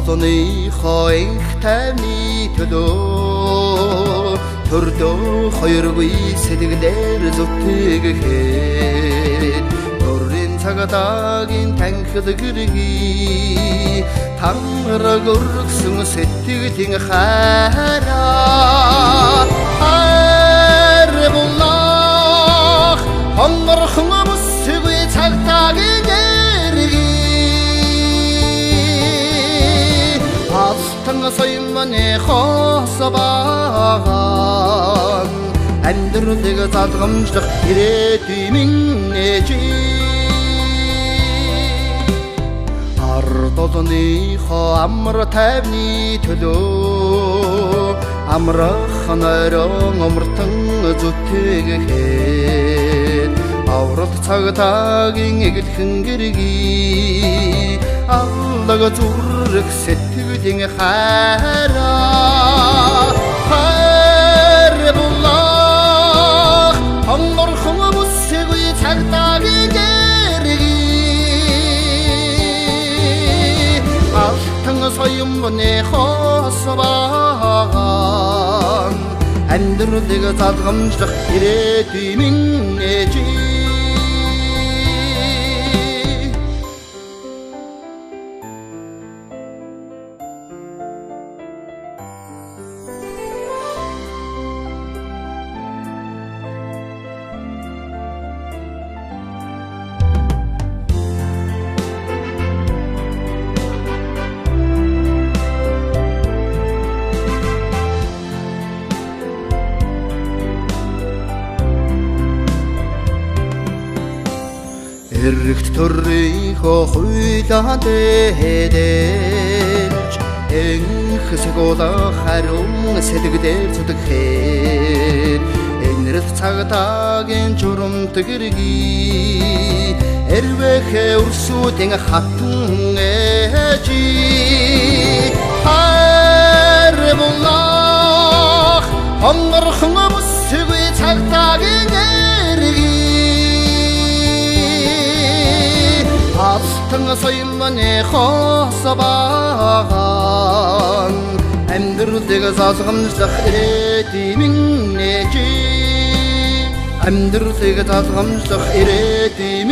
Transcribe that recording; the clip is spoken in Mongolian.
Толооныхоо инх тайвны төлөө төрдөө хоёргүй сэтгэлээр зүтгэхэд төрийн цагаагийн танхил гэргий тангараг өргсөн сэтгэлийн хайраа хайрлах хонгорхон бүсгүй цагтаагийн соёмны хосбаан амьдралыг залгамжлах ирээдүйн нэж ардолныхоо амар тайвны төлөө амрах нойрон омртон зүтгэхэд аврал цагтаагийн эгэлхэн гэргий аллаг зүрх сэтгэлийн хайраа хайрлах хонгорхон бүсгүй цагтаагийн гэргий алтан соёмны хосбаан амьдралыг залгамжлах ирээдүйн нэж эрэгт төрийнхөө хуйлаа дээдэлж энх сэгола харун сэтгэлээр зүтгэхэд энэрл цагтаагийн журамт гэргий эрвэхэ урсуудын хатан ээжи хайрлах хонгорхон бүсгүй цагтаагийн алтан соёмны хосбаан амьдралыг залгамжлах ирээдүйн нэж амьдралыг залгамжлах ирээдүйн